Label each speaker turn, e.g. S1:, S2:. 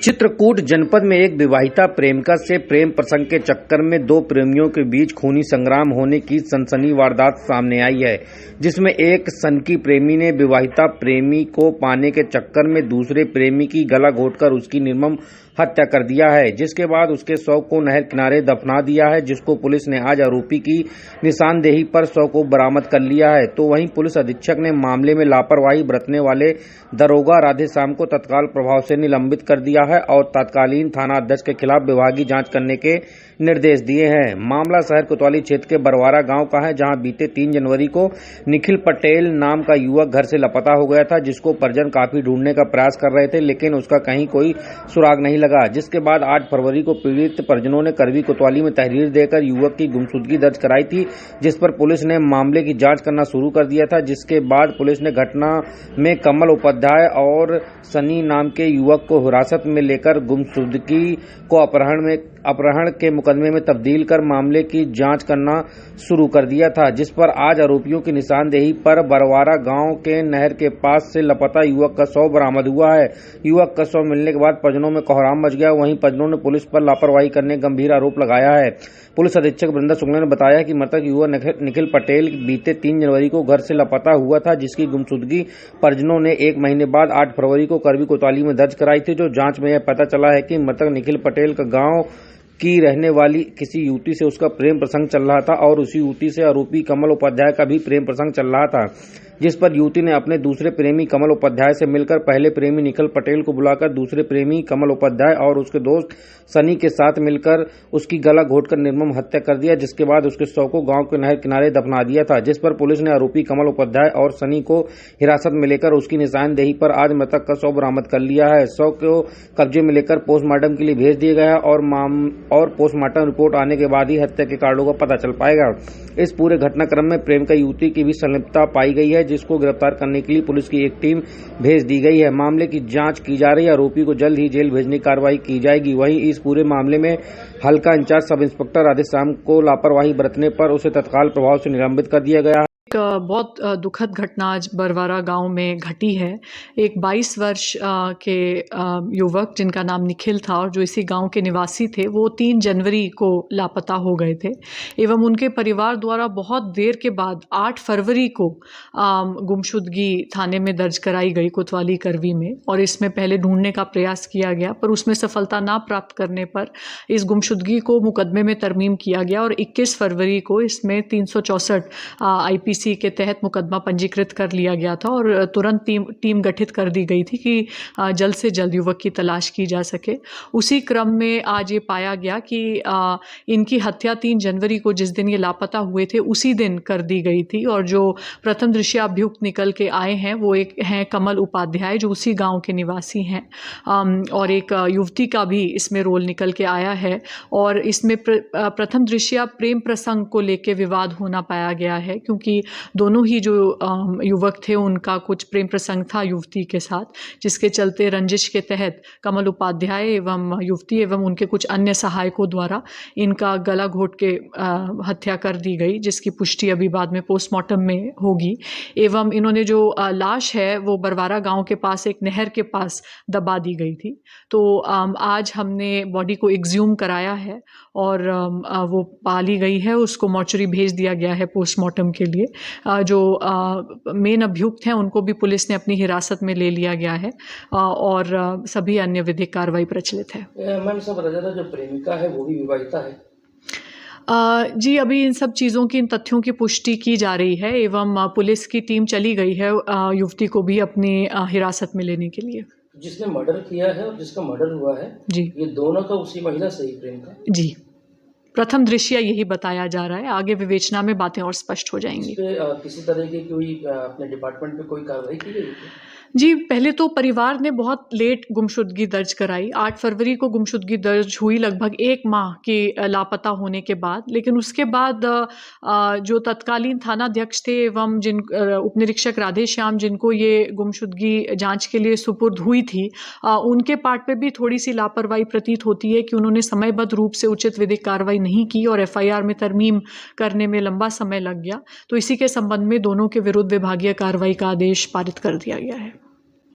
S1: चित्रकूट जनपद में एक विवाहिता प्रेमिका से प्रेम प्रसंग के चक्कर में दो प्रेमियों के बीच खूनी संग्राम होने की सनसनी वारदात सामने आई है, जिसमें एक सनकी प्रेमी ने विवाहिता प्रेमी को पाने के चक्कर में दूसरे प्रेमी की गला घोंटकर उसकी निर्मम हत्या कर दिया है, जिसके बाद उसके शव को नहर किनारे दफना दिया है, जिसको पुलिस ने आज आरोपी की निशानदेही पर शव को बरामद कर लिया है। तो वहीं पुलिस अधीक्षक ने मामले में लापरवाही बरतने वाले दरोगा राधेश्याम को तत्काल प्रभाव से निलंबित कर दिया है और तत्कालीन थाना अध्यक्ष के खिलाफ विभागीय जांच करने के निर्देश दिए हैं। मामला शहर कोतवाली क्षेत्र के बरवारा गांव का है, जहां बीते 3 जनवरी को निखिल पटेल नाम का युवक घर से लापता हो गया था, जिसको परिजन काफी ढूंढने का प्रयास कर रहे थे, लेकिन उसका कहीं कोई सुराग नहीं लगा। जिसके बाद 8 फरवरी को पीड़ित परिजनों ने करवी कोतवाली में तहरीर देकर युवक की गुमशुदगी दर्ज कराई थी, जिस पर पुलिस ने मामले की जांच करना शुरू कर दिया था। जिसके बाद पुलिस ने घटना में कमल उपाध्याय और सनी नाम के युवक को हिरासत में लेकर गुमशुदगी को अपहरण के मुकदमे में तब्दील कर मामले की जांच करना शुरू कर दिया था, जिस पर आज आरोपियों की निशानदेही पर बरवारा गांव के नहर के पास से लापता युवक का शव बरामद हुआ है। युवक का शव मिलने के बाद परिजनों में कोहराम मच गया। वहीं परिजनों ने पुलिस पर लापरवाही करने गंभीर आरोप लगाया है। पुलिस अधीक्षक वृंदा शुक्ला ने बताया कि मृतक युवक निखिल पटेल बीते 3 जनवरी को घर से लापता हुआ था, जिसकी गुमशुदगी परिजनों ने 1 महीने बाद 8 फरवरी को करवी कोतवाली में दर्ज कराई थी। जो जांच में यह पता चला है कि मृतक निखिल पटेल का गांव की रहने वाली किसी युवती से उसका प्रेम प्रसंग चल रहा था और उसी युवती से आरोपी कमल उपाध्याय का भी प्रेम प्रसंग चल रहा था, जिस पर युवती ने अपने दूसरे प्रेमी कमल उपाध्याय से मिलकर पहले प्रेमी निखिल पटेल को बुलाकर दूसरे प्रेमी कमल उपाध्याय और उसके दोस्त सनी के साथ मिलकर उसकी गला घोंटकर निर्मम हत्या कर दिया, जिसके बाद उसके शव को गांव के नहर किनारे दफना दिया था। जिस पर पुलिस ने आरोपी कमल उपाध्याय और सनी को हिरासत में लेकर उसकी निशानदेही पर आज मृतक का शव बरामद कर लिया है। शव को कब्जे में लेकर पोस्टमार्टम के लिए भेज दिया गया और पोस्टमार्टम रिपोर्ट आने के बाद ही हत्या के कारणों का पता चल पाएगा। इस पूरे घटनाक्रम में प्रेमिका युवती की भी संलिप्तता पाई गई है, जिसको गिरफ्तार करने के लिए पुलिस की एक टीम भेज दी गई है। मामले की जांच की जा रही है। आरोपी को जल्द ही जेल भेजने की कार्रवाई की जाएगी। वहीं इस पूरे मामले में हल्का इंचार्ज सब इंस्पेक्टर राधेश्याम को लापरवाही बरतने पर उसे तत्काल प्रभाव से निलंबित कर दिया गया है।
S2: बहुत दुखद घटना आज बरवारा गांव में घटी है। एक 22 वर्ष के युवक जिनका नाम निखिल था और जो इसी गांव के निवासी थे, वो 3 जनवरी को लापता हो गए थे एवं उनके परिवार द्वारा बहुत देर के बाद 8 फरवरी को गुमशुदगी थाने में दर्ज कराई गई कोतवाली करवी में, और इसमें पहले ढूंढने का प्रयास किया गया पर उसमें सफलता ना प्राप्त करने पर इस गुमशुदगी को मुकदमे में तरमीम किया गया और 21 फरवरी को इसमें 364 IPC के तहत मुकदमा पंजीकृत कर लिया गया था और तुरंत टीम गठित कर दी गई थी कि जल्द से जल्द युवक की तलाश की जा सके। उसी क्रम में आज ये पाया गया कि इनकी हत्या 3 जनवरी को, जिस दिन ये लापता हुए थे, उसी दिन कर दी गई थी। और जो प्रथम दृष्टया अभियुक्त निकल के आए हैं वो एक हैं कमल उपाध्याय, जो उसी गांव के निवासी हैं, और एक युवती का भी इसमें रोल निकल के आया है। और इसमें प्रथम दृष्टया प्रेम प्रसंग को लेकर विवाद होना पाया गया है, क्योंकि दोनों ही जो युवक थे उनका कुछ प्रेम प्रसंग था युवती के साथ, जिसके चलते रंजिश के तहत कमल उपाध्याय एवं युवती एवं उनके कुछ अन्य सहायकों द्वारा इनका गला घोंट के हत्या कर दी गई, जिसकी पुष्टि अभी बाद में पोस्टमार्टम में होगी। एवं इन्होंने जो लाश है वो बरवारा गांव के पास एक नहर के पास दबा दी गई थी। तो आज हमने बॉडी को एक्सह्यूम कराया है और वो पाली गई है, उसको मॉर्चरी भेज दिया गया है पोस्टमार्टम के लिए। जो मेन अभियुक्त हैं उनको भी पुलिस ने अपनी हिरासत में ले लिया गया है और सभी अन्य विधिक कार्रवाई प्रचलित है।
S3: मैम, सब बताया था जो प्रेमिका है वो भी विवाहिता है?
S2: जी, अभी इन सब चीज़ों की, इन तथ्यों की पुष्टि की जा रही है एवं पुलिस की टीम चली गई है युवती को भी अपनी हिरासत में लेने के लिए।
S3: जिसने मर्डर किया है और जिसका मर्डर हुआ है जी, ये दोनों का उसी महिला से ही प्रेम था?
S2: जी, प्रथम दृष्टया यही बताया जा रहा है। आगे विवेचना में बातें और स्पष्ट हो जाएंगी।
S3: किसी तरह की कोई अपने डिपार्टमेंट में कोई कार्रवाई की गई?
S2: जी, पहले तो परिवार ने बहुत लेट गुमशुदगी दर्ज कराई। 8 फरवरी को गुमशुदगी दर्ज हुई, लगभग 1 माह के लापता होने के बाद। लेकिन उसके बाद जो तत्कालीन थानाध्यक्ष थे एवं उप निरीक्षक राधेश्याम, जिनको ये गुमशुदगी जांच के लिए सुपुर्द हुई थी, उनके पार्ट पे भी थोड़ी सी लापरवाही प्रतीत होती है कि उन्होंने समयबद्ध रूप से उचित विधिक कार्रवाई नहीं की और FIR में तरमीम करने में लंबा समय लग गया। तो इसी के संबंध में दोनों के विरुद्ध विभागीय कार्रवाई का आदेश पारित कर दिया गया है।